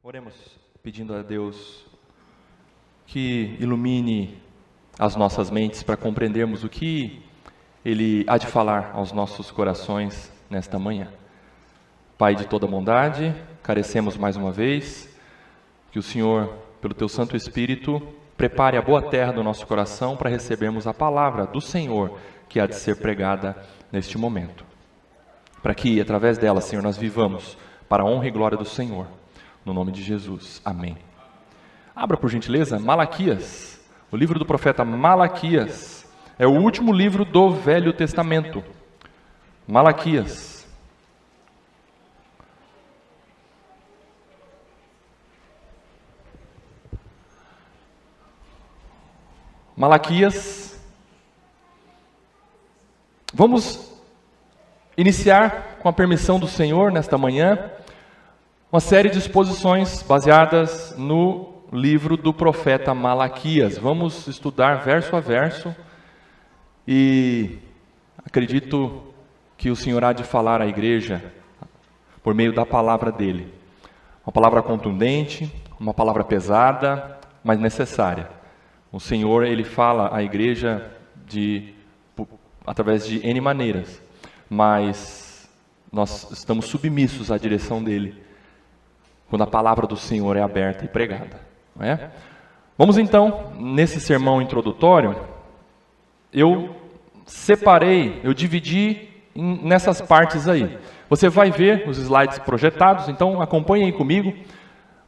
Oremos pedindo a Deus que ilumine as nossas mentes para compreendermos o que Ele há de falar aos nossos corações nesta manhã. Pai de toda bondade, carecemos mais uma vez que o Senhor, pelo Teu Santo Espírito, prepare a boa terra do nosso coração para recebermos a palavra do Senhor que há de ser pregada neste momento. Para que, através dela, Senhor, nós vivamos para a honra e glória do Senhor. No nome de Jesus. Amém. Abra, por gentileza, Malaquias. O livro do profeta Malaquias. É o último livro do Velho Testamento. Malaquias. Malaquias. Vamos iniciar, com a permissão do Senhor, nesta manhã, uma série de exposições baseadas no livro do profeta Malaquias. Vamos estudar verso a verso e acredito que o Senhor há de falar à igreja por meio da palavra dele. Uma palavra contundente, uma palavra pesada, mas necessária. O Senhor, ele fala à igreja através de N maneiras, mas nós estamos submissos à direção dele quando a palavra do Senhor é aberta e pregada, não é? Vamos então, nesse sermão introdutório, eu dividi nessas partes aí. Você vai ver os slides projetados, então acompanhe aí comigo.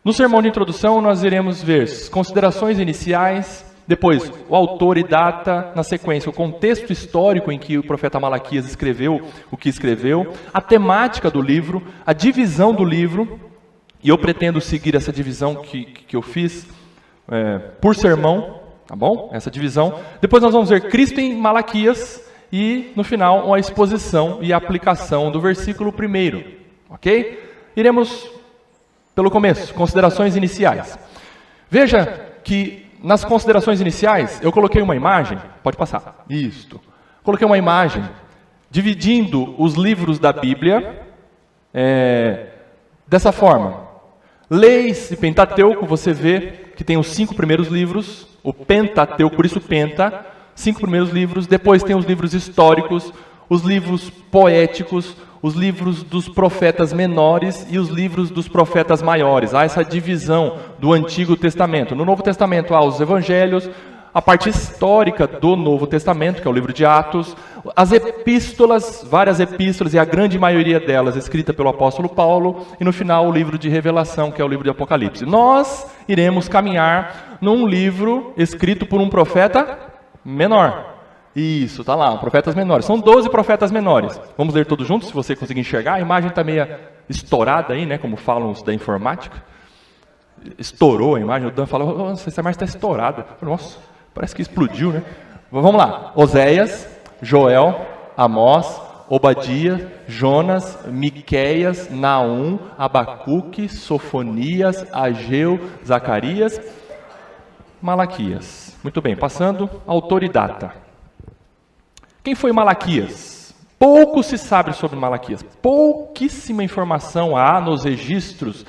No sermão de introdução nós iremos ver considerações iniciais, depois o autor e data, na sequência o contexto histórico em que o profeta Malaquias escreveu o que escreveu, a temática do livro, a divisão do livro. E eu pretendo seguir essa divisão que eu fiz por sermão, tá bom? Essa divisão. Depois nós vamos ver Cristo em Malaquias e, no final, a exposição e a aplicação do versículo 1, ok? Iremos pelo começo, considerações iniciais. Veja que nas considerações iniciais eu coloquei uma imagem, pode passar, isto. Coloquei uma imagem dividindo os livros da Bíblia dessa forma. Leis e Pentateuco, você vê que tem os 5 primeiros livros, o Pentateuco, por isso Penta, 5 primeiros livros, depois tem os livros históricos, os livros poéticos, os livros dos profetas menores e os livros dos profetas maiores. Há essa divisão do Antigo Testamento. No Novo Testamento há os Evangelhos, a parte histórica do Novo Testamento, que é o livro de Atos, as epístolas, várias epístolas, e a grande maioria delas escrita pelo apóstolo Paulo, e no final o livro de Revelação, que é o livro de Apocalipse. Nós iremos caminhar num livro escrito por um profeta menor. Isso, está lá, profetas menores. São 12 profetas menores. Vamos ler todos juntos, se você conseguir enxergar. A imagem está meio estourada aí, né, como falam os da informática. Estourou a imagem, o Dan falou, nossa, essa imagem está estourada. Nossa, parece que explodiu, né? Vamos lá. Oséias, Joel, Amós, Obadias, Jonas, Miqueias, Naum, Abacuque, Sofonias, Ageu, Zacarias, Malaquias. Muito bem, passando, autor e data. Quem foi Malaquias? Pouco se sabe sobre Malaquias. Pouquíssima informação há nos registros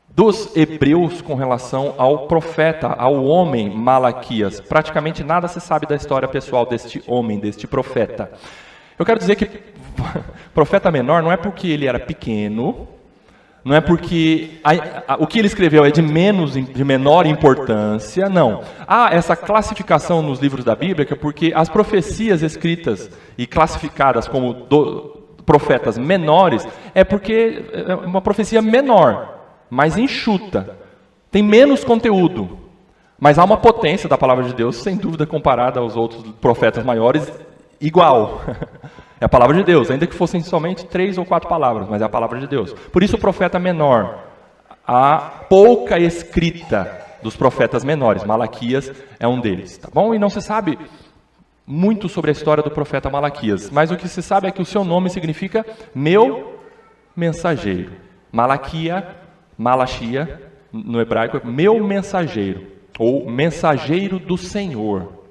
dos hebreus com relação ao profeta, ao homem Malaquias. Praticamente nada se sabe da história pessoal deste homem, deste profeta. Eu quero dizer que profeta menor não é porque ele era pequeno, não é porque o que ele escreveu é de menor importância, não. Há essa classificação nos livros da Bíblia, que é porque as profecias escritas e classificadas como profetas menores, é porque é uma profecia menor, mais enxuta, tem menos conteúdo, mas há uma potência da palavra de Deus, sem dúvida, comparada aos outros profetas maiores, igual. É a palavra de Deus, ainda que fossem somente 3 ou 4 palavras, mas é a palavra de Deus. Por isso o profeta menor, há pouca escrita dos profetas menores, Malaquias é um deles, tá bom? E não se sabe muito sobre a história do profeta Malaquias, mas o que se sabe é que o seu nome significa meu mensageiro. Malachia, no hebraico, é meu mensageiro, ou mensageiro do Senhor.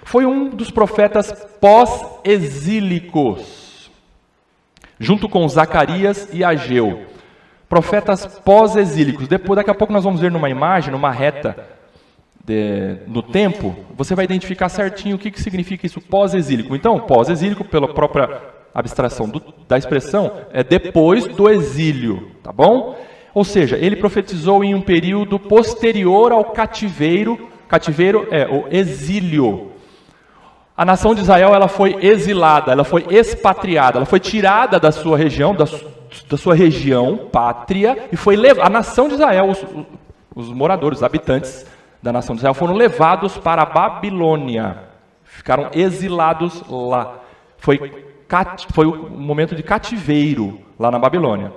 Foi um dos profetas pós-exílicos, junto com Zacarias e Ageu. profetas pós-exílicos. Daqui a pouco nós vamos ver numa imagem, numa reta no tempo, você vai identificar certinho o que significa isso pós-exílico. Então, pós-exílico, pela própria abstração da expressão, é depois do exílio, tá bom? Ou seja, ele profetizou em um período posterior ao cativeiro. Cativeiro é o exílio. A nação de Israel, ela foi exilada, ela foi expatriada, ela foi tirada da sua região, da sua região pátria, e foi levada. A nação de Israel, os moradores, os habitantes da nação de Israel foram levados para a Babilônia. Ficaram exilados lá. Foi um momento de cativeiro lá na Babilônia.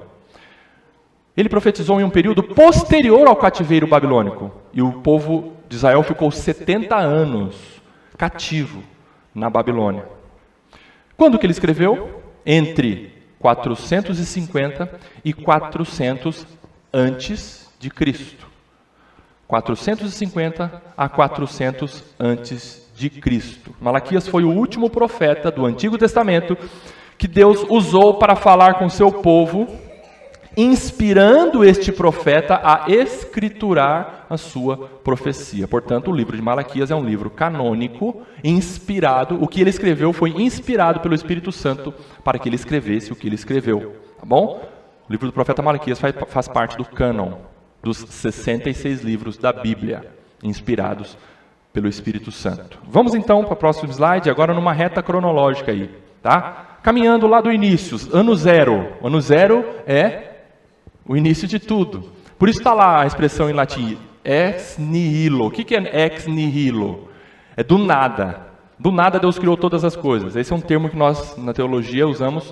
Ele profetizou em um período posterior ao cativeiro babilônico. E o povo de Israel ficou 70 anos cativo na Babilônia. Quando que ele escreveu? Entre 450 e 400 antes de Cristo. 450 a 400 antes de Cristo. Malaquias foi o último profeta do Antigo Testamento que Deus usou para falar com seu povo, inspirando este profeta a escriturar a sua profecia. Portanto, o livro de Malaquias é um livro canônico, inspirado. O que ele escreveu foi inspirado pelo Espírito Santo para que ele escrevesse o que ele escreveu. Tá bom? O livro do profeta Malaquias faz parte do cânon dos 66 livros da Bíblia, inspirados pelo Espírito Santo. Vamos então para o próximo slide, agora numa reta cronológica aí, tá? Caminhando lá do início, ano zero. Ano zero é o início de tudo. Por isso está lá a expressão em latim, ex nihilo. O que é ex nihilo? É do nada. Do nada Deus criou todas as coisas. Esse é um termo que nós, na teologia, usamos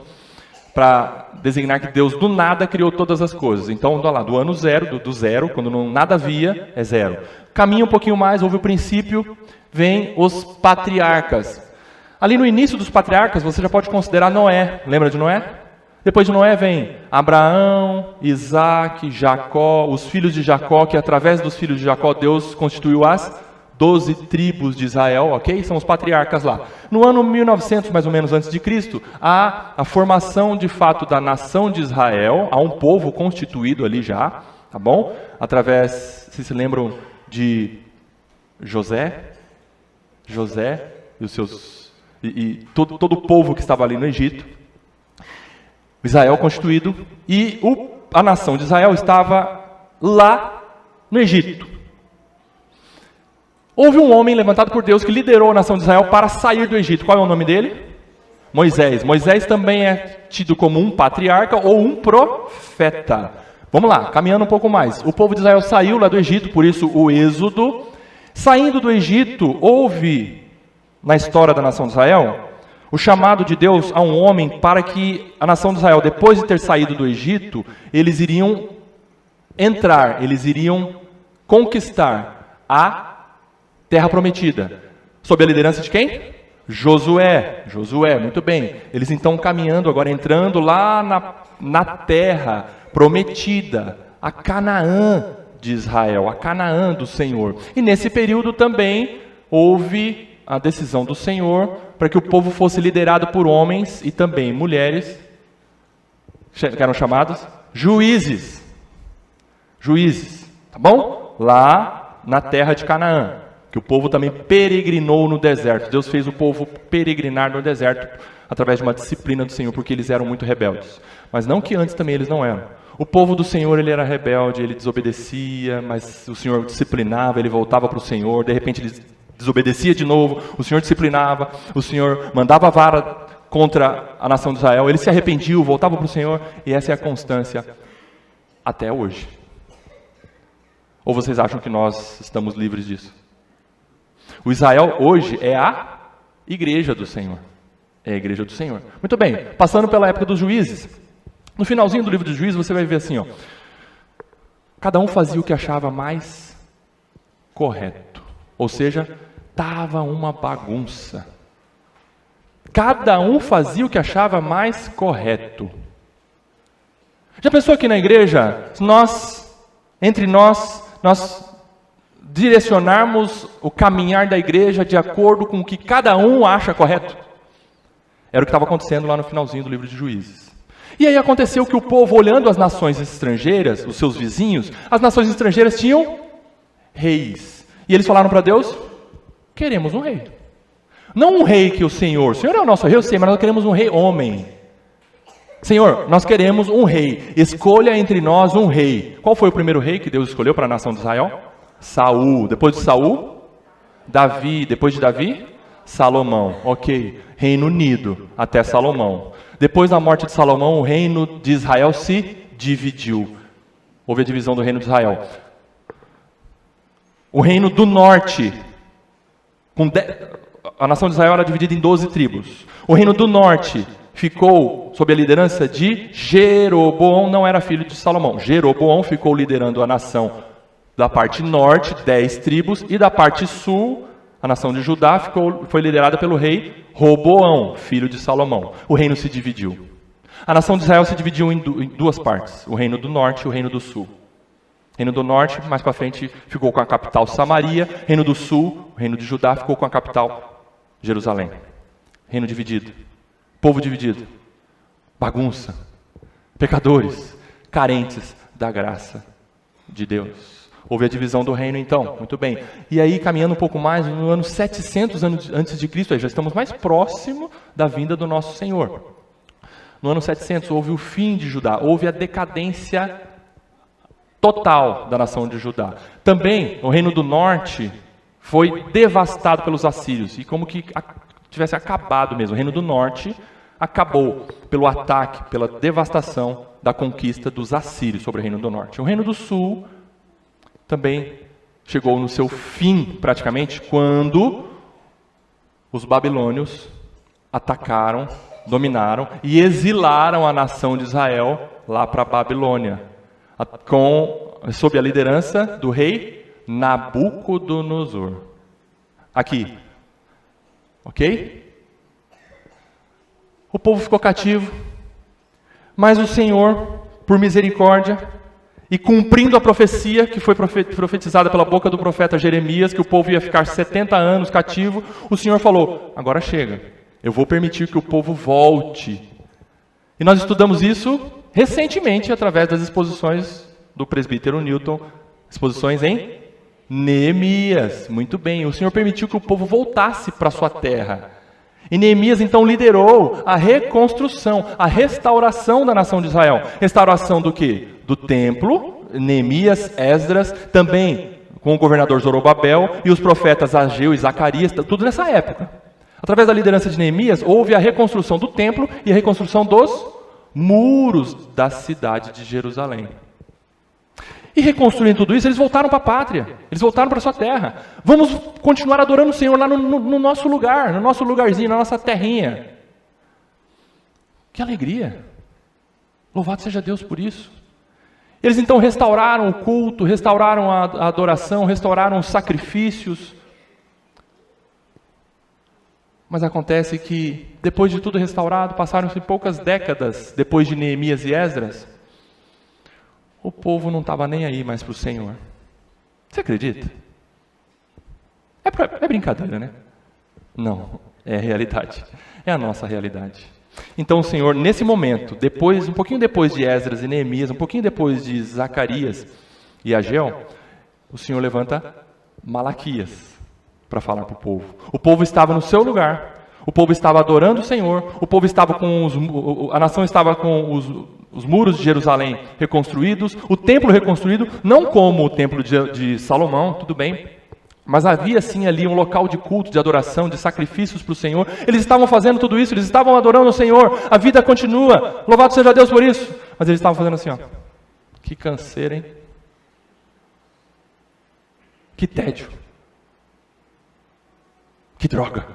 para designar que Deus do nada criou todas as coisas. Então, lá, do ano zero, do zero, quando nada havia, é zero. Caminha um pouquinho mais, houve o princípio, vem os patriarcas. Ali no início dos patriarcas, você já pode considerar Noé. Lembra de Noé? Depois de Noé vem Abraão, Isaac, Jacó, os filhos de Jacó, que através dos filhos de Jacó, Deus constituiu as 12 tribos de Israel, ok? São os patriarcas lá. No ano 1900, mais ou menos antes de Cristo, há a formação de fato da nação de Israel, há um povo constituído ali já, tá bom? Através, vocês se lembram de José e os seus todo o povo que estava ali no Egito, Israel constituído, e a nação de Israel estava lá no Egito. Houve um homem levantado por Deus que liderou a nação de Israel para sair do Egito. Qual é o nome dele? Moisés. Moisés também é tido como um patriarca ou um profeta. Vamos lá, caminhando um pouco mais. O povo de Israel saiu lá do Egito, por isso o êxodo. Saindo do Egito, houve, na história da nação de Israel, o chamado de Deus a um homem para que a nação de Israel, depois de ter saído do Egito, eles iriam entrar, eles iriam conquistar a Terra Prometida. Sob a liderança de quem? Josué, muito bem. Eles então caminhando, agora entrando lá na Terra Prometida, a Canaã de Israel, a Canaã do Senhor. E nesse período também houve a decisão do Senhor para que o povo fosse liderado por homens e também mulheres, que eram chamados juízes, tá bom? Lá na terra de Canaã, que o povo também peregrinou no deserto. Deus fez o povo peregrinar no deserto através de uma disciplina do Senhor, porque eles eram muito rebeldes. Mas não que antes também eles não eram. O povo do Senhor, ele era rebelde, ele desobedecia, mas o Senhor disciplinava, ele voltava para o Senhor, de repente ele desobedecia de novo, o Senhor disciplinava, o Senhor mandava a vara contra a nação de Israel, ele se arrependia, voltava para o Senhor, e essa é a constância até hoje. Ou vocês acham que nós estamos livres disso? O Israel hoje é a igreja do Senhor. É a igreja do Senhor. Muito bem, passando pela época dos juízes. No finalzinho do livro dos juízes você vai ver assim, ó. Cada um fazia o que achava mais correto. Ou seja, estava uma bagunça. Cada um fazia o que achava mais correto. Já pensou aqui na igreja, entre nós direcionarmos o caminhar da igreja de acordo com o que cada um acha correto? Era o que estava acontecendo lá no finalzinho do livro de Juízes. E aí aconteceu que o povo, olhando as nações estrangeiras, os seus vizinhos, as nações estrangeiras tinham reis. E eles falaram para Deus: queremos um rei. Não um rei que o Senhor é o nosso rei, eu sei, mas nós queremos um rei homem. Senhor, nós queremos um rei. Escolha entre nós um rei. Qual foi o primeiro rei que Deus escolheu para a nação de Israel? Saul. Depois de Saul, Davi. Depois de Davi, Salomão. Ok. Reino unido até Salomão. Depois da morte de Salomão, o reino de Israel se dividiu. Houve a divisão do reino de Israel. O reino do norte, a nação de Israel era dividida em 12 tribos. O reino do norte ficou sob a liderança de Jeroboão, não era filho de Salomão. Jeroboão ficou liderando a nação da parte norte, 10 tribos, e da parte sul, a nação de Judá foi liderada pelo rei Roboão, filho de Salomão. O reino se dividiu. A nação de Israel se dividiu em duas partes, o reino do norte e o reino do sul. O reino do norte, mais para frente, ficou com a capital Samaria. O reino do sul, o reino de Judá, ficou com a capital Jerusalém. Reino dividido. Povo dividido. Bagunça. Pecadores. Carentes da graça de Deus. Houve a divisão do reino então. Muito bem. E aí, caminhando um pouco mais, no ano 700 antes de Cristo, aí já estamos mais próximo da vinda do nosso Senhor. No ano 700 houve o fim de Judá. Houve a decadência total da nação de Judá. Também o reino do norte foi devastado pelos assírios. E como que tivesse acabado mesmo. O reino do norte acabou pelo ataque, pela devastação da conquista dos assírios sobre o reino do norte. O reino do sul também chegou no seu fim, praticamente, quando os babilônios atacaram, dominaram e exilaram a nação de Israel lá para a Babilônia, sob a liderança do rei Nabucodonosor. Aqui. Ok? O povo ficou cativo, mas o Senhor, por misericórdia, e cumprindo a profecia que foi profetizada pela boca do profeta Jeremias, que o povo ia ficar 70 anos cativo, o Senhor falou: agora chega, eu vou permitir que o povo volte. E nós estudamos isso recentemente através das exposições do presbítero Newton, exposições em Neemias. Muito bem, o Senhor permitiu que o povo voltasse para a sua terra. E Neemias então liderou a reconstrução, a restauração da nação de Israel. Restauração do quê? Do templo, Neemias, Esdras, também com o governador Zorobabel e os profetas Ageu e Zacarias, tudo nessa época. Através da liderança de Neemias, houve a reconstrução do templo e a reconstrução dos muros da cidade de Jerusalém. E reconstruindo tudo isso, eles voltaram para a pátria, eles voltaram para a sua terra. Vamos continuar adorando o Senhor lá no nosso lugar, no nosso lugarzinho, na nossa terrinha. Que alegria! Louvado seja Deus por isso. Eles então restauraram o culto, restauraram a adoração, restauraram os sacrifícios. Mas acontece que, depois de tudo restaurado, passaram-se poucas décadas depois de Neemias e Esdras, o povo não estava nem aí mais para o Senhor. Você acredita? É brincadeira, né? Não, é a realidade. É a nossa realidade. Então o Senhor, nesse momento, um pouquinho depois de Esdras e Neemias, um pouquinho depois de Zacarias e Ageu, o Senhor levanta Malaquias para falar para o povo. O povo estava no seu lugar, o povo estava adorando o Senhor, o povo estava a nação estava com os muros de Jerusalém reconstruídos, o templo reconstruído, não como o templo de Salomão, tudo bem, mas havia sim ali um local de culto, de adoração, de sacrifícios para o Senhor. Eles estavam fazendo tudo isso, eles estavam adorando o Senhor, a vida continua, louvado seja Deus por isso, mas eles estavam fazendo assim, ó. Que canseira, hein? Que tédio. Que droga.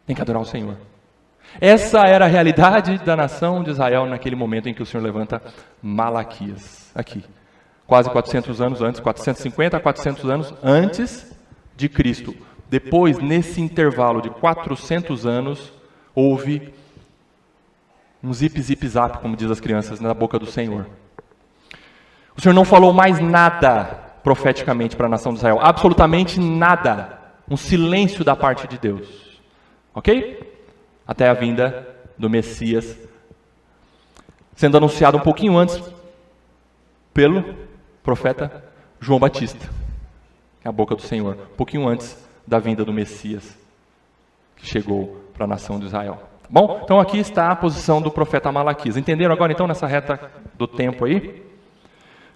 Tem que adorar o Senhor. Essa era a realidade da nação de Israel naquele momento em que o Senhor levanta Malaquias. Aqui. Quase 400 anos antes, 450 a 400 anos antes de Cristo. Depois, nesse intervalo de 400 anos, houve um zip-zip-zap, como diz as crianças, na boca do Senhor. O Senhor não falou mais nada profeticamente para a nação de Israel. Absolutamente nada. Um silêncio da parte de Deus. Ok? Até a vinda do Messias sendo anunciado um pouquinho antes pelo profeta João Batista, a boca do Senhor, um pouquinho antes da vinda do Messias, que chegou para a nação de Israel. Bom, então aqui está a posição do profeta Malaquias. Entenderam agora então nessa reta do tempo aí?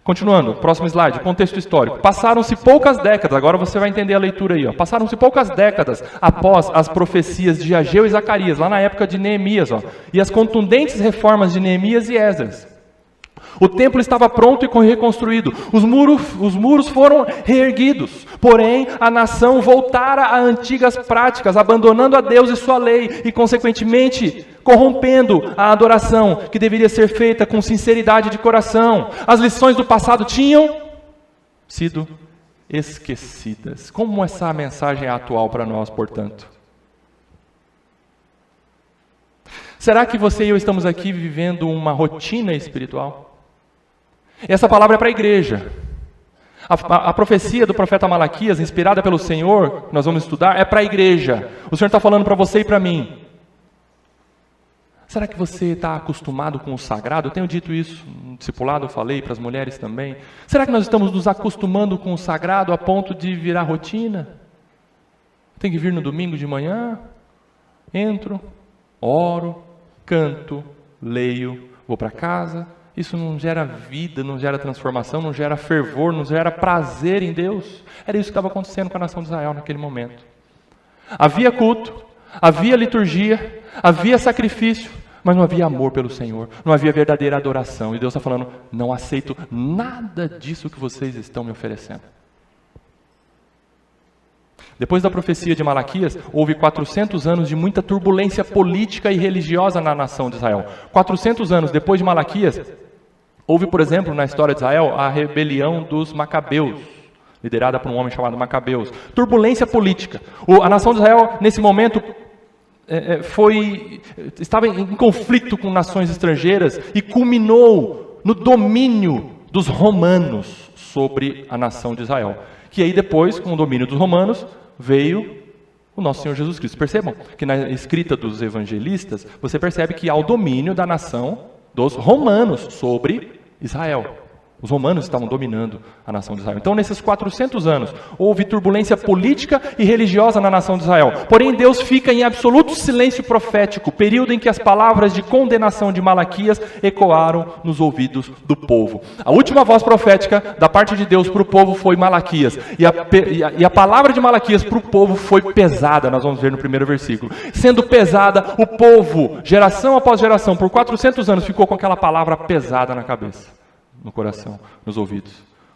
Continuando, próximo slide, contexto histórico. Passaram-se poucas décadas, agora você vai entender a leitura aí. Passaram-se poucas décadas após as profecias de Ageu e Zacarias, lá na época de Neemias, e as contundentes reformas de Neemias e Esdras. O templo estava pronto e reconstruído. Os muros foram reerguidos. Porém, a nação voltara a antigas práticas, abandonando a Deus e sua lei e, consequentemente, corrompendo a adoração que deveria ser feita com sinceridade de coração. As lições do passado tinham sido esquecidas. Como essa mensagem é atual para nós, portanto? Será que você e eu estamos aqui vivendo uma rotina espiritual? Essa palavra é para a igreja. A profecia do profeta Malaquias, inspirada pelo Senhor, que nós vamos estudar, é para a igreja. O Senhor está falando para você e para mim. Será que você está acostumado com o sagrado? Eu tenho dito isso no discipulado, eu falei para as mulheres também. Será que nós estamos nos acostumando com o sagrado a ponto de virar rotina? Tem que vir no domingo de manhã, entro, oro, canto, leio, vou para casa. Isso não gera vida, não gera transformação, não gera fervor, não gera prazer em Deus. Era isso que estava acontecendo com a nação de Israel naquele momento. Havia culto, havia liturgia, havia sacrifício, mas não havia amor pelo Senhor, não havia verdadeira adoração. E Deus está falando, não aceito nada disso que vocês estão me oferecendo. Depois da profecia de Malaquias, houve 400 anos de muita turbulência política e religiosa na nação de Israel. 400 anos depois de Malaquias, houve, por exemplo, na história de Israel, a rebelião dos Macabeus, liderada por um homem chamado Macabeus. Turbulência política. A nação de Israel, nesse momento, estava em conflito com nações estrangeiras e culminou no domínio dos romanos sobre a nação de Israel. Que aí depois, com o domínio dos romanos, veio o nosso Senhor Jesus Cristo. Percebam que na escrita dos evangelistas, você percebe que há o domínio da nação dos romanos sobre Israel. Os romanos estavam dominando a nação de Israel. Então, nesses 400 anos, houve turbulência política e religiosa na nação de Israel. Porém, Deus fica em absoluto silêncio profético, período em que as palavras de condenação de Malaquias ecoaram nos ouvidos do povo. A última voz profética da parte de Deus para o povo foi Malaquias. E a palavra de Malaquias para o povo foi pesada, nós vamos ver no primeiro versículo. Sendo pesada, o povo, geração após geração, por 400 anos, ficou com aquela palavra pesada na cabeça, no coração, nos ouvidos.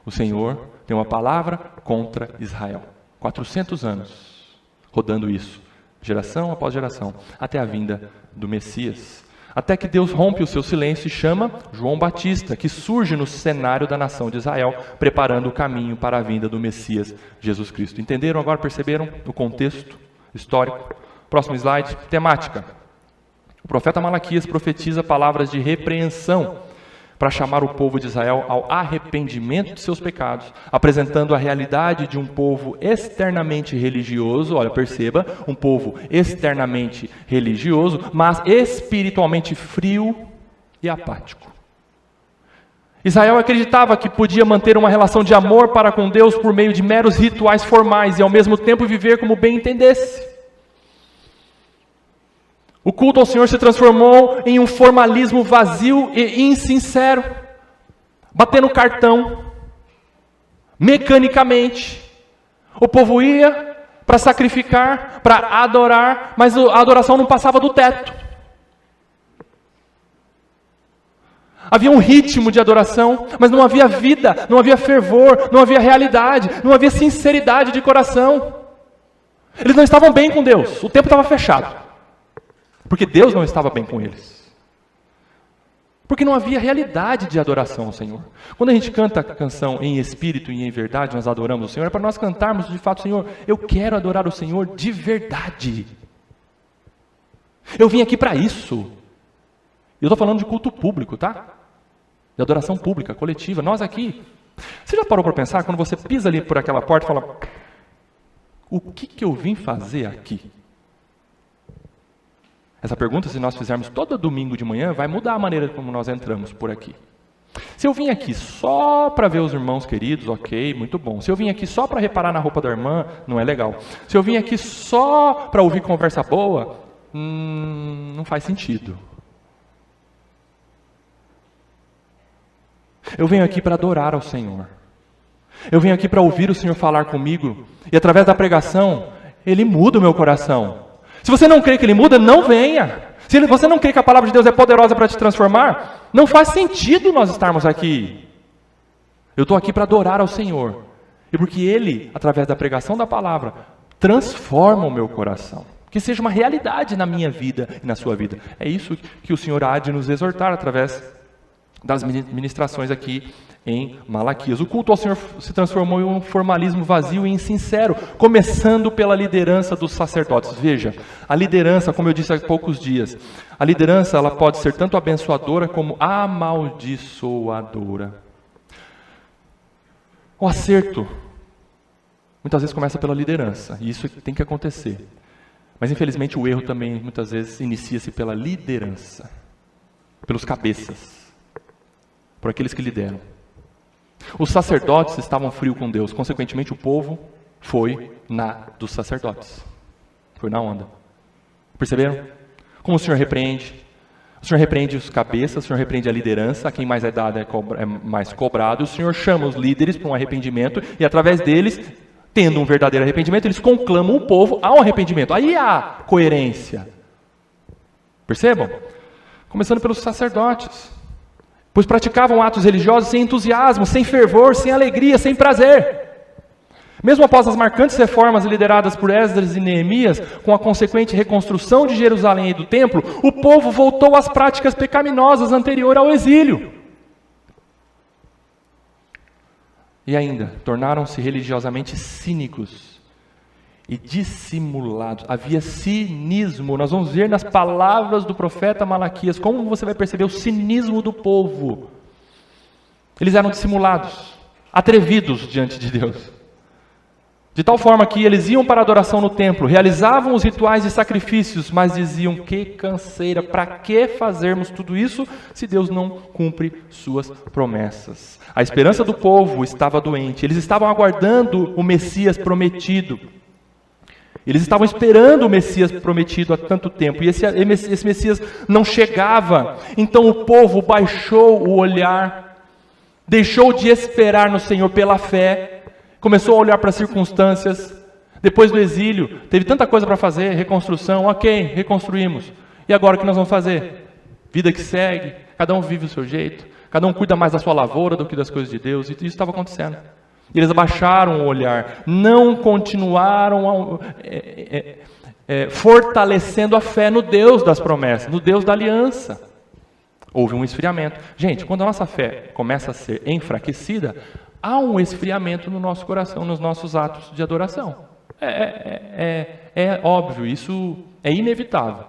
O Senhor tem uma palavra contra Israel. 400 anos rodando isso, geração após geração, até a vinda do Messias. Até que Deus rompe o seu silêncio e chama João Batista, que surge no cenário da nação de Israel, preparando o caminho para a vinda do Messias, Jesus Cristo. Entenderam agora? Perceberam o contexto histórico? Próximo slide, temática. O profeta Malaquias profetiza palavras de repreensão para chamar o povo de Israel ao arrependimento de seus pecados, apresentando a realidade de um povo externamente religioso, olha, perceba, um povo externamente religioso, mas espiritualmente frio e apático. Israel acreditava que podia manter uma relação de amor para com Deus por meio de meros rituais formais e ao mesmo tempo viver como bem entendesse. O culto ao Senhor se transformou em um formalismo vazio e insincero, batendo cartão, mecanicamente. O povo ia para sacrificar, para adorar, mas a adoração não passava do teto. Havia um ritmo de adoração, mas não havia vida, não havia fervor, não havia realidade, não havia sinceridade de coração. Eles não estavam bem com Deus, o tempo estava fechado. Porque Deus não estava bem com eles. Porque não havia realidade de adoração ao Senhor. Quando a gente canta a canção em espírito e em verdade, nós adoramos o Senhor, é para nós cantarmos de fato, Senhor, eu quero adorar o Senhor de verdade. Eu vim aqui para isso. Eu estou falando de culto público, tá? De adoração pública, coletiva, nós aqui. Você já parou para pensar, quando você pisa ali por aquela porta e fala, o que eu vim fazer aqui? Essa pergunta, se nós fizermos todo domingo de manhã, vai mudar a maneira como nós entramos por aqui. Se eu vim aqui só para ver os irmãos queridos, ok, muito bom. Se eu vim aqui só para reparar na roupa da irmã, não é legal. Se eu vim aqui só para ouvir conversa boa, não faz sentido. Eu venho aqui para adorar ao Senhor. Eu venho aqui para ouvir o Senhor falar comigo. E através da pregação, Ele muda o meu coração. Se você não crê que Ele muda, não venha. Se você não crê que a palavra de Deus é poderosa para te transformar, não faz sentido nós estarmos aqui. Eu estou aqui para adorar ao Senhor. E porque Ele, através da pregação da palavra, transforma o meu coração. Que seja uma realidade na minha vida e na sua vida. É isso que o Senhor há de nos exortar através das ministrações aqui em Malaquias. O culto ao Senhor se transformou em um formalismo vazio e insincero, começando pela liderança dos sacerdotes. Veja, a liderança, como eu disse há poucos dias, a liderança ela pode ser tanto abençoadora como amaldiçoadora. O acerto muitas vezes começa pela liderança, e isso tem que acontecer. Mas infelizmente o erro também muitas vezes inicia-se pela liderança, pelos cabeças, por aqueles que lideram. Os sacerdotes estavam frios com Deus, consequentemente o povo foi na dos sacerdotes. Foi na onda. Perceberam? Como o Senhor repreende? O Senhor repreende os cabeças, o Senhor repreende a liderança, a quem mais é dado é mais cobrado. O Senhor chama os líderes para um arrependimento e através deles, tendo um verdadeiro arrependimento, eles conclamam o povo ao arrependimento. Aí há coerência. Percebam? Começando pelos sacerdotes. Pois praticavam atos religiosos sem entusiasmo, sem fervor, sem alegria, sem prazer. Mesmo após as marcantes reformas lideradas por Esdras e Neemias, com a consequente reconstrução de Jerusalém e do templo, o povo voltou às práticas pecaminosas anteriores ao exílio. E ainda, tornaram-se religiosamente cínicos e dissimulados. Havia cinismo. Nós vamos ver nas palavras do profeta Malaquias como você vai perceber o cinismo do povo. Eles eram dissimulados, atrevidos diante de Deus. De tal forma que eles iam para a adoração no templo, realizavam os rituais e sacrifícios, mas diziam: que canseira, para que fazermos tudo isso se Deus não cumpre suas promessas? A esperança do povo estava doente, eles estavam aguardando o Messias prometido. Eles estavam esperando o Messias prometido há tanto tempo, e esse Messias não chegava. Então o povo baixou o olhar, deixou de esperar no Senhor pela fé, começou a olhar para as circunstâncias. Depois do exílio, teve tanta coisa para fazer, reconstrução, ok, reconstruímos. E agora o que nós vamos fazer? Vida que segue, cada um vive o seu jeito, cada um cuida mais da sua lavoura do que das coisas de Deus, e isso estava acontecendo. Eles abaixaram o olhar, não continuaram fortalecendo a fé no Deus das promessas, no Deus da aliança. Houve um esfriamento. Gente, quando a nossa fé começa a ser enfraquecida, há um esfriamento no nosso coração, nos nossos atos de adoração. É óbvio, isso é inevitável.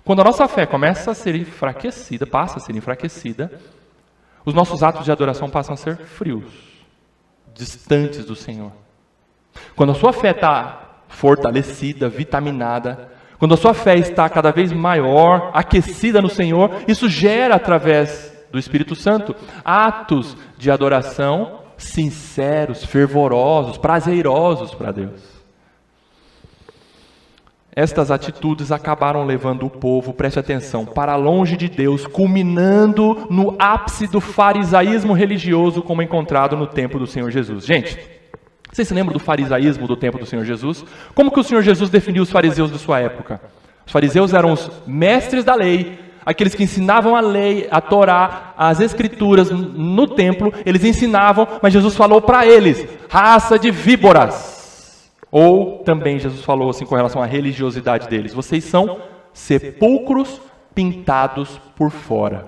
Quando a nossa fé começa a ser enfraquecida, passa a ser enfraquecida, os nossos atos de adoração passam a ser frios, distantes do Senhor. Quando a sua fé está fortalecida, vitaminada, quando a sua fé está cada vez maior, aquecida no Senhor, isso gera, através do Espírito Santo, atos de adoração sinceros, fervorosos, prazerosos para Deus. Estas atitudes acabaram levando o povo, preste atenção, para longe de Deus, culminando no ápice do farisaísmo religioso como encontrado no tempo do Senhor Jesus. Gente, vocês se lembram do farisaísmo do tempo do Senhor Jesus? Como que o Senhor Jesus definiu os fariseus de sua época? Os fariseus eram os mestres da lei, aqueles que ensinavam a lei, a Torá, as escrituras no templo, eles ensinavam, mas Jesus falou para eles: raça de víboras. Ou também Jesus falou assim com relação à religiosidade deles: vocês são sepulcros pintados por fora.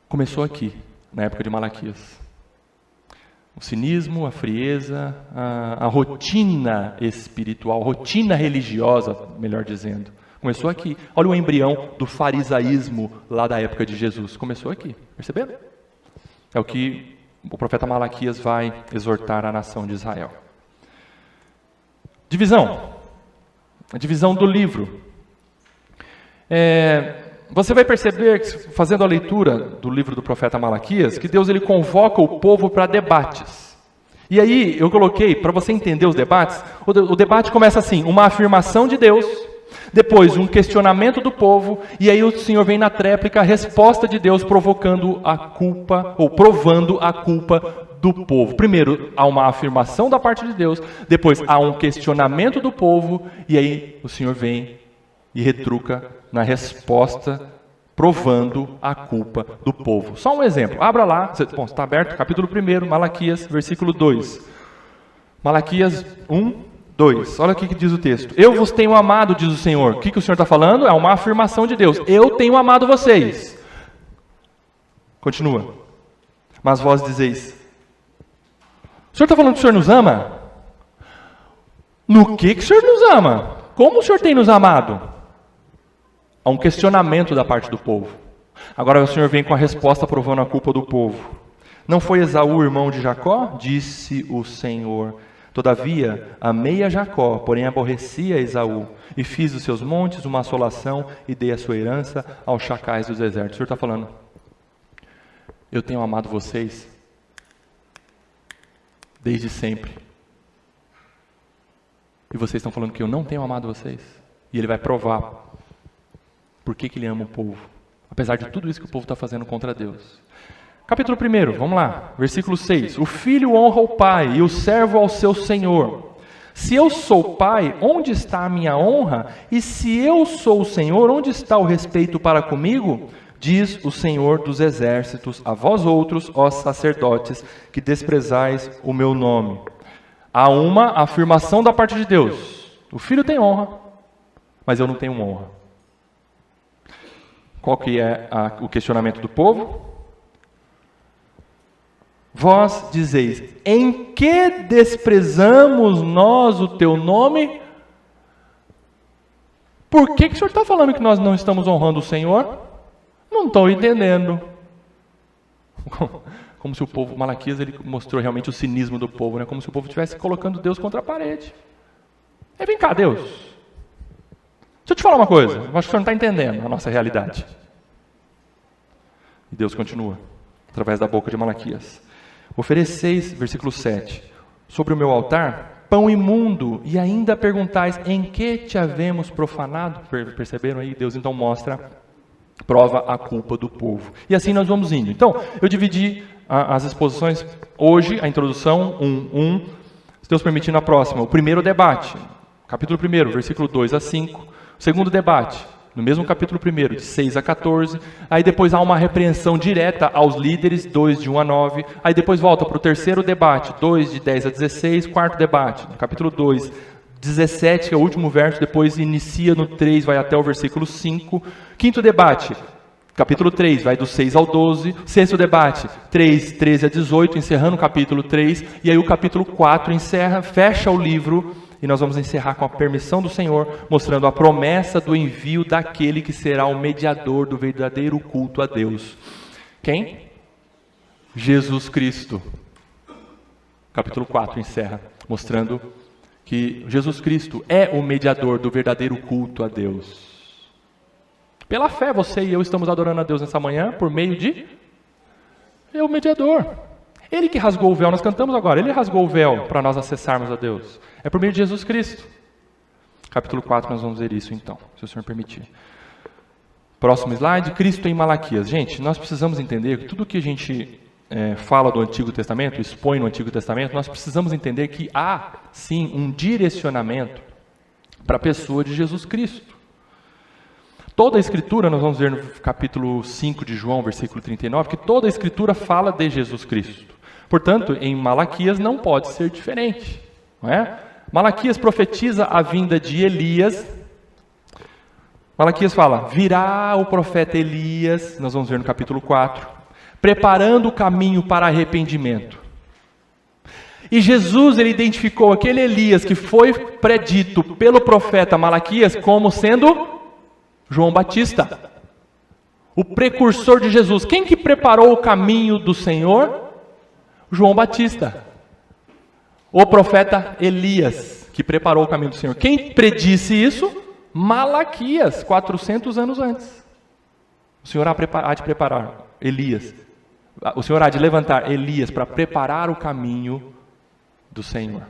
Começou aqui, na época de Malaquias. O cinismo, a frieza, a rotina espiritual, rotina religiosa, melhor dizendo. Começou aqui. Olha o embrião do farisaísmo lá da época de Jesus. Começou aqui, perceberam? É o que o profeta Malaquias vai exortar a nação de Israel. Divisão. a divisão do livro. Você vai perceber, fazendo a leitura do livro do profeta Malaquias, que Deus ele convoca o povo para debates. E aí eu coloquei, para você entender os debates, o debate começa assim, uma afirmação de Deus, depois um questionamento do povo, e aí o Senhor vem na tréplica, a resposta de Deus provocando a culpa, ou provando a culpa do povo. Primeiro, há uma afirmação da parte de Deus, depois há um questionamento do povo, e aí o Senhor vem e retruca na resposta, provando a culpa do povo. Só um exemplo, abra lá, bom, está aberto, capítulo 1, Malaquias, versículo 2. Malaquias 1, 2, olha o que diz o texto. Eu vos tenho amado, diz o Senhor. O que o Senhor está falando? É uma afirmação de Deus. Eu tenho amado vocês. Continua. Mas vós dizeis, o Senhor está falando que o Senhor nos ama? No que o Senhor nos ama? Como o Senhor tem nos amado? Há um questionamento da parte do povo. Agora o Senhor vem com a resposta provando a culpa do povo. Não foi Esaú irmão de Jacó? Disse o Senhor. Todavia, amei a Jacó, porém aborreci a Esaú, e fiz dos seus montes uma assolação, e dei a sua herança aos chacais dos desertos. O Senhor está falando, eu tenho amado vocês desde sempre. E vocês estão falando que eu não tenho amado vocês. E Ele vai provar por que Ele ama o povo, apesar de tudo isso que o povo está fazendo contra Deus. Capítulo 1, vamos lá, versículo 6. O filho honra o pai e o servo ao seu senhor. Se eu sou pai, onde está a minha honra? E se eu sou o Senhor, onde está o respeito para comigo? Diz o Senhor dos exércitos, a vós outros, ó sacerdotes, que desprezais o meu nome. Há uma afirmação da parte de Deus. O filho tem honra, mas eu não tenho honra. Qual que é o questionamento do povo? Vós dizeis, em que desprezamos nós o teu nome? Por que o Senhor está falando que nós não estamos honrando o Senhor? Não estou entendendo. Como se o povo, Malaquias, ele mostrou realmente o cinismo do povo, né? Como se o povo estivesse colocando Deus contra a parede. Vem cá, Deus. Deixa eu te falar uma coisa. Eu acho que o senhor não está entendendo a nossa realidade. E Deus continua, através da boca de Malaquias. Ofereceis, versículo 7, sobre o meu altar, pão imundo, e ainda perguntais, em que te havemos profanado? Perceberam aí? Deus então mostra, prova a culpa do povo. E assim nós vamos indo. Então, eu dividi as exposições hoje, a introdução, 1, se Deus permitir, na próxima. O primeiro debate, capítulo 1, versículo 2 a 5. O segundo debate, no mesmo capítulo 1, de 6 a 14. Aí depois há uma repreensão direta aos líderes, 2 de 1 a 9. Aí depois volta para o terceiro debate, 2 de 10 a 16. Quarto debate, no capítulo 2, 17, que é o último verso, depois inicia no 3, vai até o versículo 5. Quinto debate, capítulo 3, vai do 6 ao 12. Sexto debate, 3, 13 a 18, encerrando o capítulo 3. E aí o capítulo 4 encerra, fecha o livro. E nós vamos encerrar com a permissão do Senhor, mostrando a promessa do envio daquele que será o mediador do verdadeiro culto a Deus. Quem? Jesus Cristo. Capítulo 4 encerra, mostrando que Jesus Cristo é o mediador do verdadeiro culto a Deus. Pela fé, você e eu estamos adorando a Deus nessa manhã, por meio de... É o mediador. Ele que rasgou o véu, nós cantamos agora, Ele rasgou o véu para nós acessarmos a Deus. É por meio de Jesus Cristo. Capítulo 4, nós vamos ver isso então, se o Senhor permitir. Próximo slide, Cristo em Malaquias. Gente, nós precisamos entender que tudo que a gente fala do Antigo Testamento, expõe no Antigo Testamento, nós precisamos entender que há, sim, um direcionamento para a pessoa de Jesus Cristo. Toda a Escritura, nós vamos ver no capítulo 5 de João, versículo 39, que toda a Escritura fala de Jesus Cristo. Portanto, em Malaquias não pode ser diferente, não é? Malaquias profetiza a vinda de Elias. Malaquias fala, virá o profeta Elias, nós vamos ver no capítulo 4, preparando o caminho para arrependimento. E Jesus, ele identificou aquele Elias que foi predito pelo profeta Malaquias como sendo João Batista, o precursor de Jesus. Quem que preparou o caminho do Senhor? João Batista. O profeta Elias, que preparou o caminho do Senhor. Quem predisse isso? Malaquias, 400 anos antes. O Senhor há de preparar Elias. O Senhor há de levantar Elias para preparar o caminho do Senhor.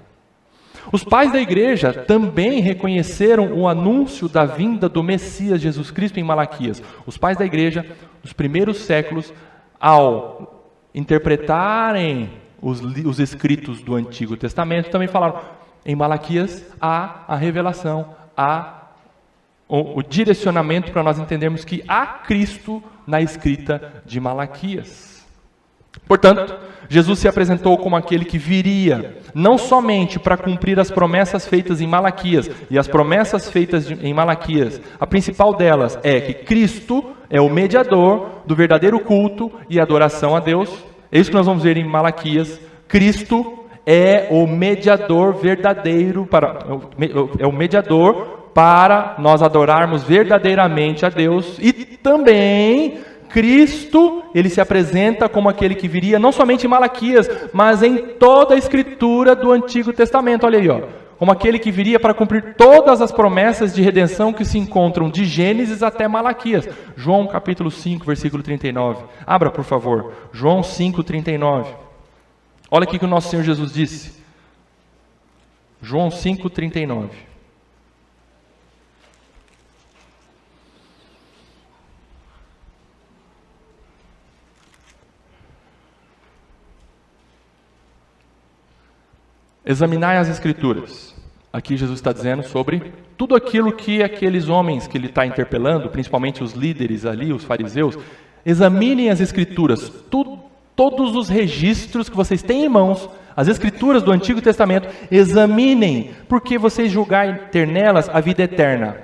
Os pais da igreja também reconheceram o anúncio da vinda do Messias Jesus Cristo em Malaquias. Os pais da igreja, nos primeiros séculos, ao interpretarem os escritos do Antigo Testamento, também falaram, em Malaquias há a revelação, há o direcionamento para nós entendermos que há Cristo na escrita de Malaquias. Portanto, Jesus se apresentou como aquele que viria, não somente para cumprir as promessas feitas em Malaquias, e as promessas feitas em Malaquias, a principal delas é que Cristo é o mediador do verdadeiro culto e adoração a Deus. É isso que nós vamos ver em Malaquias. Cristo é o mediador verdadeiro, é o mediador para nós adorarmos verdadeiramente a Deus, e também Cristo, ele se apresenta como aquele que viria, não somente em Malaquias, mas em toda a escritura do Antigo Testamento. Olha aí, ó, como aquele que viria para cumprir todas as promessas de redenção que se encontram de Gênesis até Malaquias. João capítulo 5, versículo 39. Abra, por favor. João 5, 39. Olha aqui que o nosso Senhor Jesus disse. João 5, 39. Examinai as Escrituras. Aqui Jesus está dizendo sobre tudo aquilo que aqueles homens que ele está interpelando, principalmente os líderes ali, os fariseus, examinem as Escrituras, todos os registros que vocês têm em mãos, as Escrituras do Antigo Testamento, examinem, porque vocês julgarem ter nelas a vida eterna.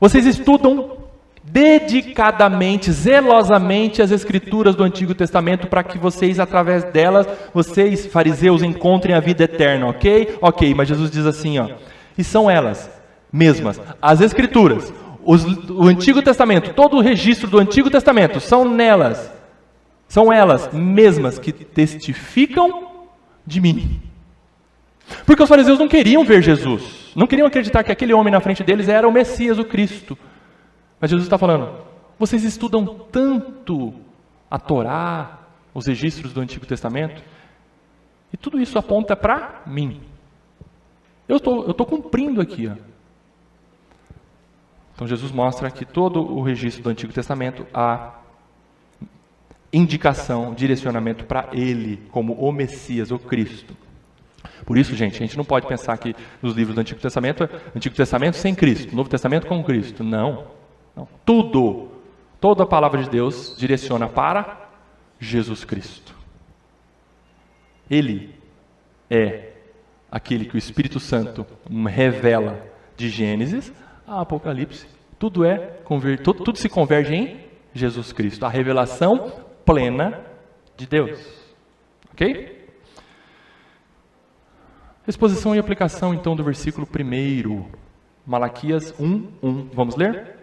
Vocês estudam dedicadamente, zelosamente as Escrituras do Antigo Testamento para que vocês, através delas, vocês, fariseus, encontrem a vida eterna, ok? Ok, mas Jesus diz assim, ó, e são elas mesmas, as Escrituras, o Antigo Testamento, todo o registro do Antigo Testamento, são elas mesmas que testificam de mim. Porque os fariseus não queriam ver Jesus, não queriam acreditar que aquele homem na frente deles era o Messias, o Cristo. Mas Jesus está falando, vocês estudam tanto a Torá, os registros do Antigo Testamento, e tudo isso aponta para mim. Eu estou cumprindo aqui. Ó. Então Jesus mostra que todo o registro do Antigo Testamento há indicação, direcionamento para Ele, como o Messias, o Cristo. Por isso, gente, a gente não pode pensar que nos livros do Antigo Testamento sem Cristo, Novo Testamento com Cristo. Não. Não, toda a palavra de Deus direciona para Jesus Cristo. Ele é aquele que o Espírito Santo revela de Gênesis a Apocalipse. Tudo se converge em Jesus Cristo, a revelação plena de Deus. Ok? Exposição e aplicação então do versículo 1, Malaquias 1:1. Vamos ler?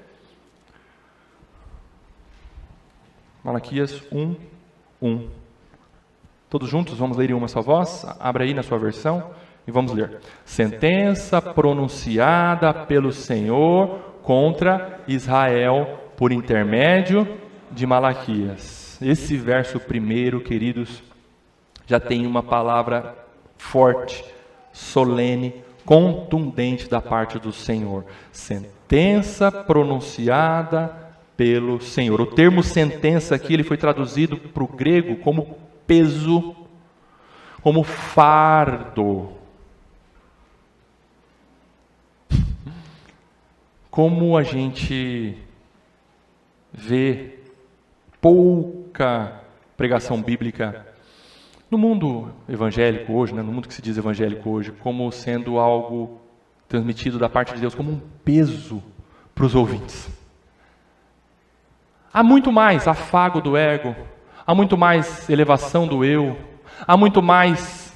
Malaquias 1:1. Todos juntos, vamos ler em uma só voz? Abra aí na sua versão e vamos ler. Sentença pronunciada pelo Senhor contra Israel por intermédio de Malaquias. Esse verso primeiro, queridos, já tem uma palavra forte, solene, contundente da parte do Senhor. Sentença pronunciada pelo Senhor. O termo sentença aqui, ele foi traduzido para o grego como peso, como fardo. Como a gente vê pouca pregação bíblica no mundo evangélico hoje, no mundo que se diz evangélico hoje, como sendo algo transmitido da parte de Deus, como um peso para os ouvintes. Há muito mais afago do ego, há muito mais elevação do eu, há muito mais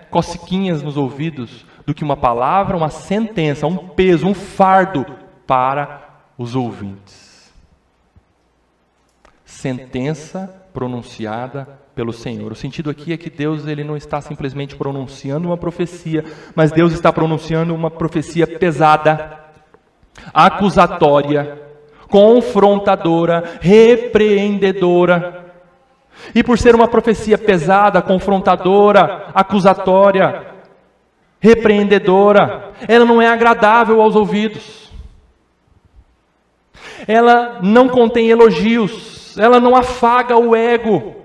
cosquinhas nos ouvidos do que uma palavra, uma sentença, um peso, um fardo para os ouvintes. sentença pronunciada pelo Senhor. O sentido aqui é que Deus ele não está simplesmente pronunciando uma profecia, mas Deus está pronunciando uma profecia pesada, acusatória, confrontadora, repreendedora. E por ser uma profecia pesada, confrontadora, acusatória, repreendedora, ela não é agradável aos ouvidos. Ela não contém elogios, ela não afaga o ego.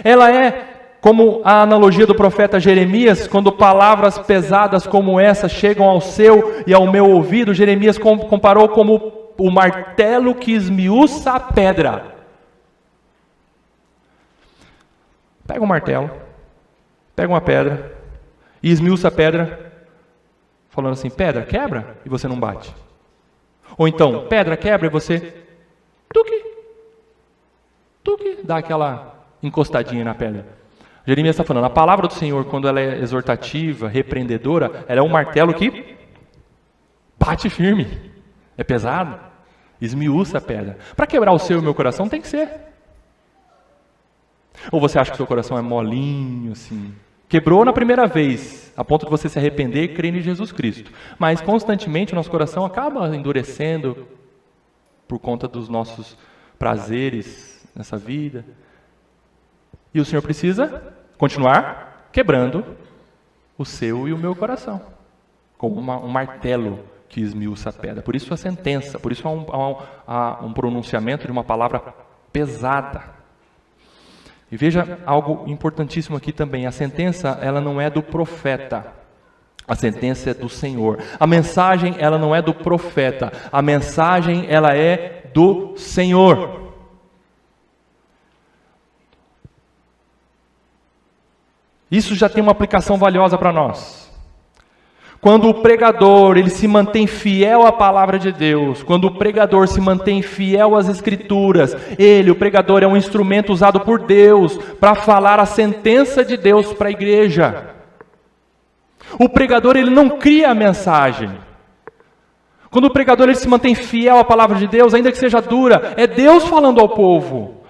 Ela é como a analogia do profeta Jeremias, quando palavras pesadas como essa chegam ao seu e ao meu ouvido, Jeremias comparou como o martelo que esmiuça a pedra. Pega um martelo, pega uma pedra e esmiuça a pedra, falando assim, pedra, quebra, e você não bate. Ou então, pedra, quebra, e você, tuque, dá aquela encostadinha na pedra. Jeremias está falando, a palavra do Senhor, quando ela é exortativa, repreendedora, ela é um martelo que bate firme, é pesado, esmiuça a pedra. Para quebrar o seu e o meu coração tem que ser. Ou você acha que o seu coração é molinho, assim? Quebrou na primeira vez, a ponto de você se arrepender e crer em Jesus Cristo. Mas constantemente o nosso coração acaba endurecendo por conta dos nossos prazeres nessa vida. E o Senhor precisa continuar quebrando o seu e o meu coração, como um martelo que esmiuça a pedra. Por isso a sentença, por isso há um pronunciamento de uma palavra pesada. E veja algo importantíssimo aqui também, a sentença ela não é do profeta, a sentença é do Senhor. A mensagem ela não é do profeta, a mensagem ela é do Senhor. Isso já tem uma aplicação valiosa para nós. Quando o pregador ele se mantém fiel à palavra de Deus, quando o pregador se mantém fiel às Escrituras, o pregador é um instrumento usado por Deus para falar a sentença de Deus para a igreja. O pregador ele não cria a mensagem. Quando o pregador ele se mantém fiel à palavra de Deus, ainda que seja dura, é Deus falando ao povo.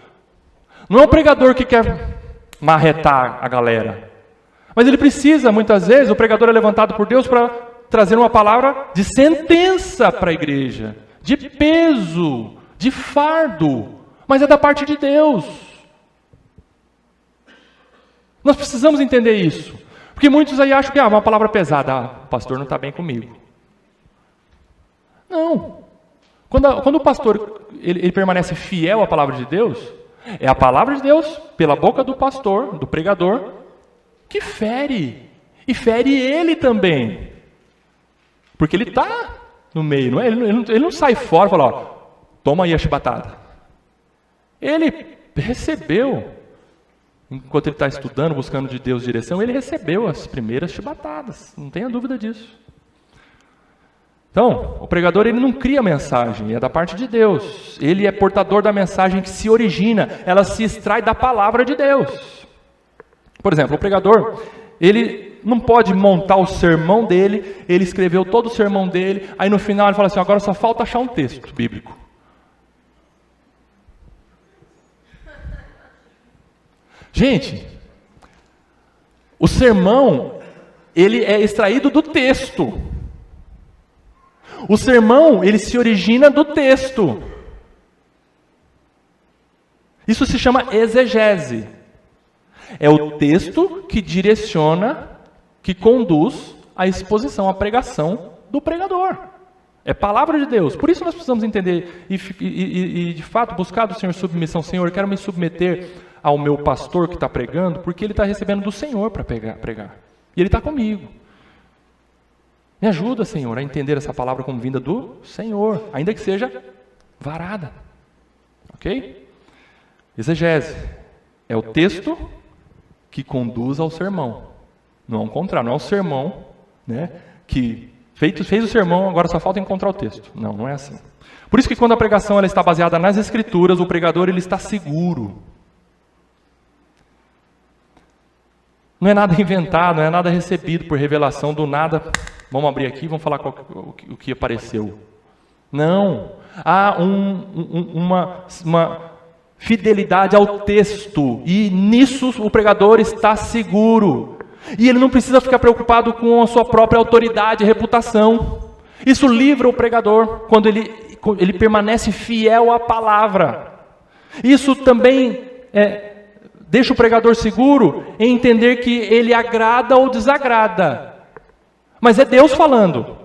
Não é o pregador que quer marretar a galera. Mas ele precisa, muitas vezes, o pregador é levantado por Deus para trazer uma palavra de sentença para a igreja, de peso, de fardo, mas é da parte de Deus. Nós precisamos entender isso, porque muitos aí acham que uma palavra pesada, o pastor não está bem comigo. Não. Quando o pastor ele permanece fiel à palavra de Deus, é a palavra de Deus, pela boca do pastor, do pregador, que fere, e fere ele também, porque ele está no meio, não é? Ele não sai fora e fala, toma aí a chibatada. Ele recebeu, enquanto ele está estudando, buscando de Deus direção, ele recebeu as primeiras chibatadas, não tenha dúvida disso. Então, o pregador ele não cria a mensagem, é da parte de Deus, ele é portador da mensagem que se origina, ela se extrai da palavra de Deus. Por exemplo, o pregador, ele não pode montar o sermão dele, ele escreveu todo o sermão dele, aí no final ele fala assim, agora só falta achar um texto bíblico. Gente, o sermão, ele é extraído do texto. O sermão, ele se origina do texto. Isso se chama exegese. É o texto que direciona, que conduz a exposição, a pregação do pregador. É palavra de Deus. Por isso nós precisamos entender e de fato buscar do Senhor submissão. Senhor, eu quero me submeter ao meu pastor que está pregando, porque ele está recebendo do Senhor para pregar. E ele está comigo. Me ajuda, Senhor, a entender essa palavra como vinda do Senhor, ainda que seja varada. Ok? Exegese. É o texto que conduz ao sermão. Não é um contrário, não é o sermão, né, que fez o sermão, agora só falta encontrar o texto. Não é assim. Por isso que quando a pregação ela está baseada nas Escrituras, o pregador ele está seguro. Não é nada inventado, não é nada recebido por revelação do nada. Vamos abrir aqui, vamos falar o que apareceu. Não. há uma fidelidade ao texto, e nisso o pregador está seguro. E ele não precisa ficar preocupado com a sua própria autoridade e reputação. Isso livra o pregador quando ele permanece fiel à palavra. Isso também deixa o pregador seguro em entender que ele agrada ou desagrada. Mas é Deus falando.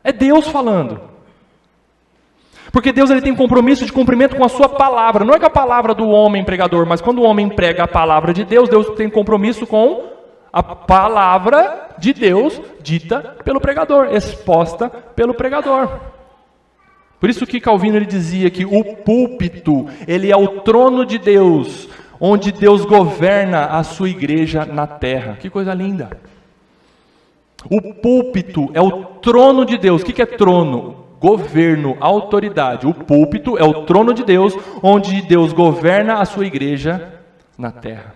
É Deus falando. Porque Deus ele tem um compromisso de cumprimento com a sua palavra. Não é com a palavra do homem pregador, mas quando o homem prega a palavra de Deus, Deus tem compromisso com a palavra de Deus dita pelo pregador, exposta pelo pregador. Por isso que Calvino ele dizia que o púlpito, ele é o trono de Deus, onde Deus governa a sua igreja na terra. Que coisa linda! O púlpito é o trono de Deus. O que é trono? Governo, autoridade. O púlpito é o trono de Deus, onde Deus governa a sua igreja na terra.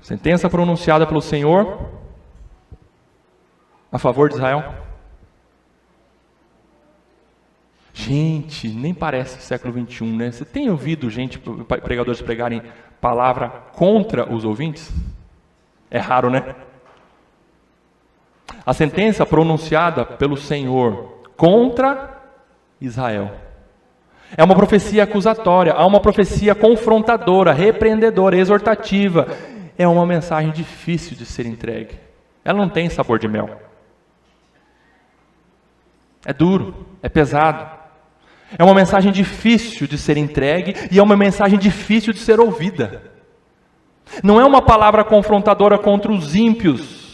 Sentença pronunciada pelo Senhor a favor de Israel. Gente, nem parece século 21, né? Você tem ouvido pregadores pregarem palavra contra os ouvintes? É raro, né? A sentença pronunciada pelo Senhor contra Israel é uma profecia acusatória, há uma profecia confrontadora, repreendedora, exortativa. É uma mensagem difícil de ser entregue. Ela não tem sabor de mel. É duro, é pesado. É uma mensagem difícil de ser entregue e é uma mensagem difícil de ser ouvida. Não é uma palavra confrontadora contra os ímpios.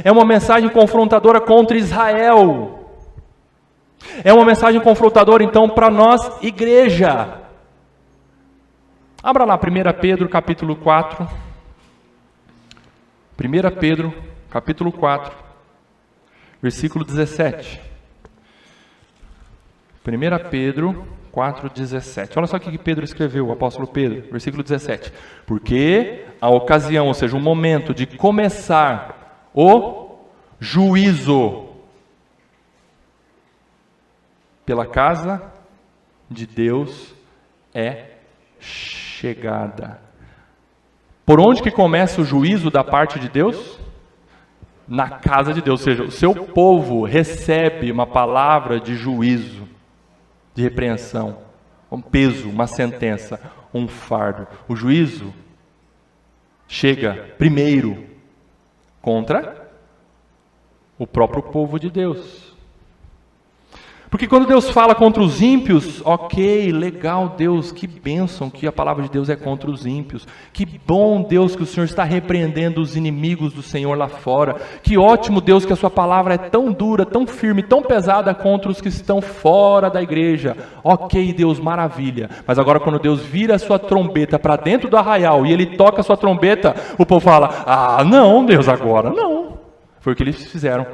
É uma mensagem confrontadora contra Israel. É uma mensagem confrontadora, então, para nós, igreja. Abra lá 1 Pedro, capítulo 4. 1 Pedro, capítulo 4, versículo 17. 1 Pedro 4, 17. Olha só o que Pedro escreveu, o apóstolo Pedro, versículo 17. Porque a ocasião, ou seja, o momento de começar o juízo pela casa de Deus é chegada. Por onde que começa o juízo da parte de Deus? Na casa de Deus, ou seja, o seu povo recebe uma palavra de juízo, de repreensão, um peso, uma sentença, um fardo. O juízo chega primeiro contra o próprio povo de Deus. Porque quando Deus fala contra os ímpios, ok, legal Deus, que bênção que a palavra de Deus é contra os ímpios. Que bom Deus que o Senhor está repreendendo os inimigos do Senhor lá fora. Que ótimo Deus que a sua palavra é tão dura, tão firme, tão pesada contra os que estão fora da igreja. Ok Deus, maravilha. Mas agora quando Deus vira a sua trombeta para dentro do arraial e Ele toca a sua trombeta, o povo fala, ah não Deus, agora não. Foi o que eles fizeram.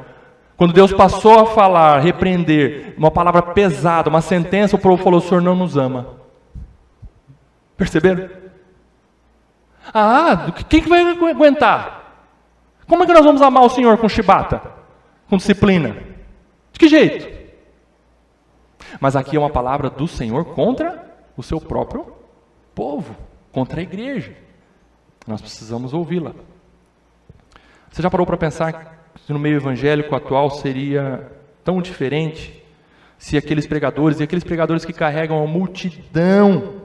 Quando Deus passou a falar, repreender, uma palavra pesada, uma sentença, o povo falou, o Senhor não nos ama. Perceberam? Quem que vai aguentar? Como é que nós vamos amar o Senhor com chibata? Com disciplina? De que jeito? Mas aqui é uma palavra do Senhor contra o seu próprio povo, contra a igreja. Nós precisamos ouvi-la. Você já parou para pensar se no meio evangélico atual seria tão diferente se aqueles pregadores que carregam a multidão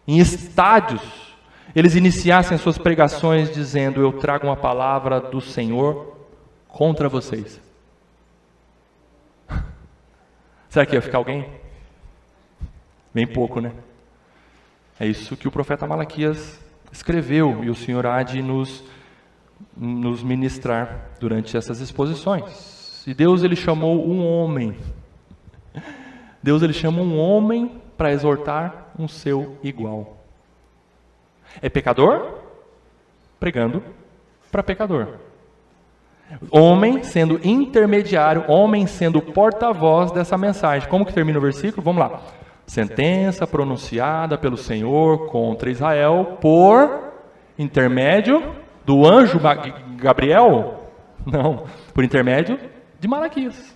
em estádios, eles iniciassem as suas pregações dizendo, eu trago uma palavra do Senhor contra vocês? Será que ia ficar alguém? Bem pouco, né? É isso que o profeta Malaquias escreveu e o Senhor há de nos ministrar durante essas exposições. E Deus ele chamou um homem. Deus ele chama um homem para exortar um seu igual. É pecador? Pregando para pecador. Homem sendo intermediário, homem sendo porta-voz dessa mensagem. Como que termina o versículo? Vamos lá. Sentença pronunciada pelo Senhor contra Israel por intermédio do anjo Gabriel? Não, por intermédio de Malaquias.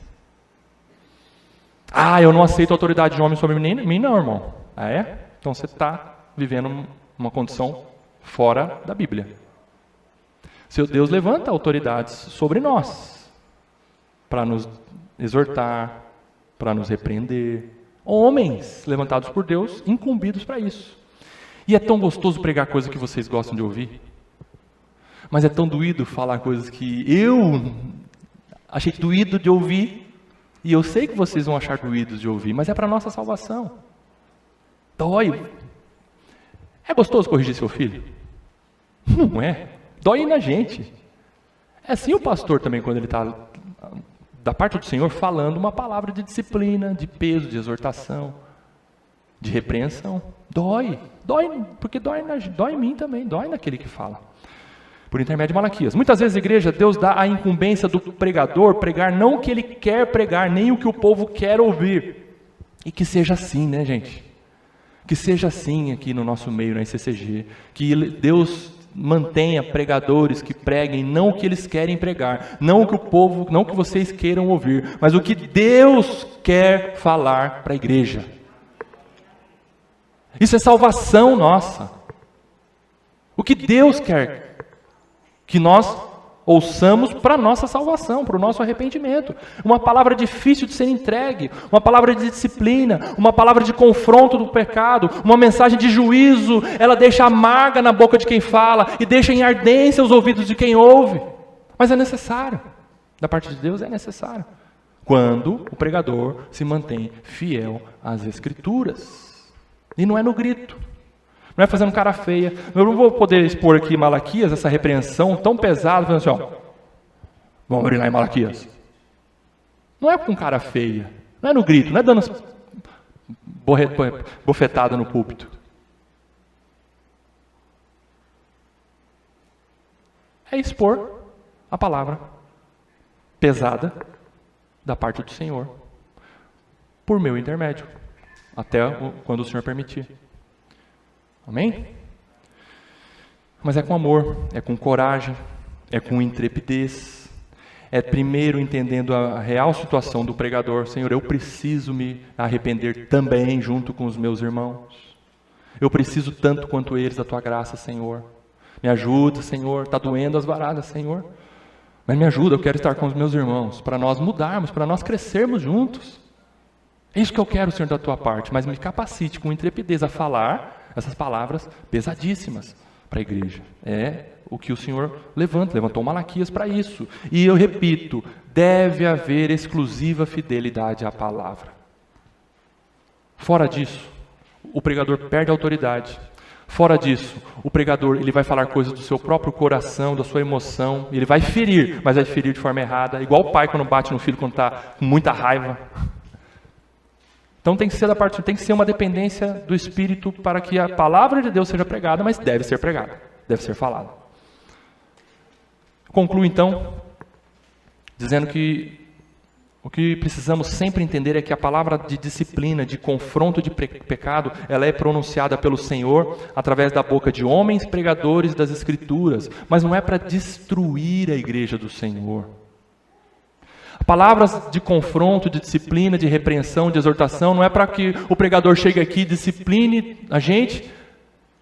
Ah, eu não aceito a autoridade de homem sobre mim não, irmão. Ah, é? Então você está vivendo uma condição fora da Bíblia. Seu Deus levanta autoridades sobre nós, para nos exortar, para nos repreender. Homens levantados por Deus, incumbidos para isso. E é tão gostoso pregar coisas que vocês gostam de ouvir. Mas é tão doído falar coisas que eu achei doído de ouvir. E eu sei que vocês vão achar doídos de ouvir, mas é para a nossa salvação. Dói. É gostoso corrigir seu filho? Não é. Dói na gente. É assim o pastor também, quando ele está, da parte do Senhor, falando uma palavra de disciplina, de peso, de exortação, de repreensão. Dói. Dói, porque dói em mim também, dói naquele que fala. Por intermédio de Malaquias. Muitas vezes, igreja, Deus dá a incumbência do pregador pregar não o que ele quer pregar, nem o que o povo quer ouvir. E que seja assim, né, gente? Que seja assim aqui no nosso meio, na ICCG. Que Deus mantenha pregadores que preguem não o que eles querem pregar, não o que o povo, não o que vocês queiram ouvir, mas o que Deus quer falar para a igreja. Isso é salvação nossa. O que Deus quer que nós ouçamos para a nossa salvação, para o nosso arrependimento. Uma palavra difícil de ser entregue, uma palavra de disciplina, uma palavra de confronto do pecado, uma mensagem de juízo, ela deixa amarga na boca de quem fala e deixa em ardência os ouvidos de quem ouve. Mas é necessário, da parte de Deus é necessário, quando o pregador se mantém fiel às Escrituras. E não é no grito. Não é fazendo cara feia. Eu não vou poder expor aqui em Malaquias essa repreensão tão pesada, falando assim, ó, vamos abrir lá em Malaquias. Não é com cara feia, não é no grito, não é dando bofetada no púlpito. É expor a palavra pesada da parte do Senhor, por meu intermédio, até quando o Senhor permitir. Amém? Mas é com amor, é com coragem, é com intrepidez. É primeiro entendendo a real situação do pregador. Senhor, eu preciso me arrepender também junto com os meus irmãos. Eu preciso tanto quanto eles da Tua graça, Senhor. Me ajuda, Senhor. Está doendo as varadas, Senhor. Mas me ajuda, eu quero estar com os meus irmãos, para nós mudarmos, para nós crescermos juntos. É isso que eu quero, Senhor, da Tua parte. Mas me capacite com intrepidez a falar essas palavras pesadíssimas para a igreja. É o que o Senhor levantou Malaquias para isso. E eu repito, deve haver exclusiva fidelidade à palavra. Fora disso, o pregador perde a autoridade. Fora disso, o pregador ele vai falar coisas do seu próprio coração, da sua emoção, ele vai ferir, mas vai ferir de forma errada, igual o pai quando bate no filho quando está com muita raiva. Então tem que ser uma dependência do Espírito para que a palavra de Deus seja pregada, mas deve ser pregada, deve ser falada. Concluo então, dizendo que o que precisamos sempre entender é que a palavra de disciplina, de confronto de pecado, ela é pronunciada pelo Senhor através da boca de homens pregadores das Escrituras, mas não é para destruir a igreja do Senhor. Palavras de confronto, de disciplina, de repreensão, de exortação, não é para que o pregador chegue aqui e discipline a gente,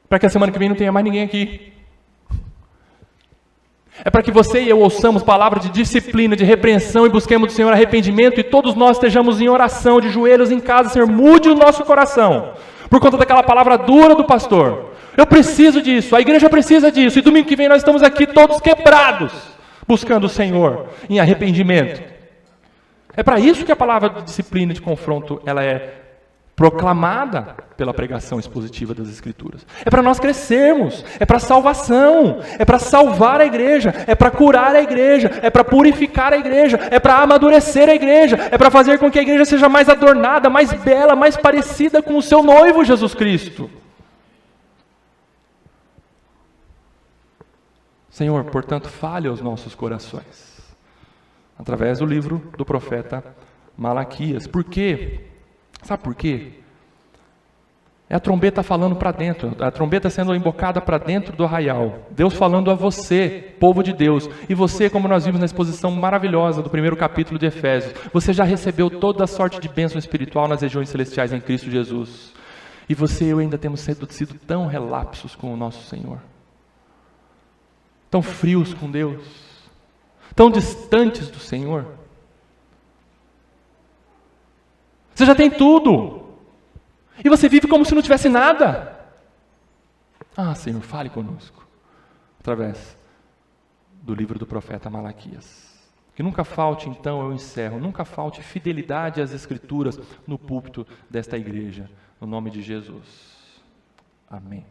para que a semana que vem não tenha mais ninguém aqui. É para que você e eu ouçamos palavras de disciplina, de repreensão e busquemos do Senhor arrependimento e todos nós estejamos em oração, de joelhos em casa, Senhor, mude o nosso coração, por conta daquela palavra dura do pastor. Eu preciso disso, a igreja precisa disso, e domingo que vem nós estamos aqui todos quebrados, buscando o Senhor em arrependimento. É para isso que a palavra de disciplina e de confronto ela é proclamada pela pregação expositiva das Escrituras. É para nós crescermos, é para salvação, é para salvar a igreja, é para curar a igreja, é para purificar a igreja, é para amadurecer a igreja, é para fazer com que a igreja seja mais adornada, mais bela, mais parecida com o seu noivo Jesus Cristo. Senhor, portanto, fale aos nossos corações. Através do livro do profeta Malaquias. Por quê? Sabe por quê? É a trombeta falando para dentro, a trombeta sendo embocada para dentro do arraial. Deus falando a você, povo de Deus. E você, como nós vimos na exposição maravilhosa do primeiro capítulo de Efésios, você já recebeu toda a sorte de bênção espiritual nas regiões celestiais em Cristo Jesus. E você e eu ainda temos sido tão relapsos com o nosso Senhor. Tão frios com Deus. Tão distantes do Senhor. Você já tem tudo. E você vive como se não tivesse nada. Ah, Senhor, fale conosco. Através do livro do profeta Malaquias. Que nunca falte, então, eu encerro, nunca falte fidelidade às Escrituras no púlpito desta igreja. No nome de Jesus. Amém.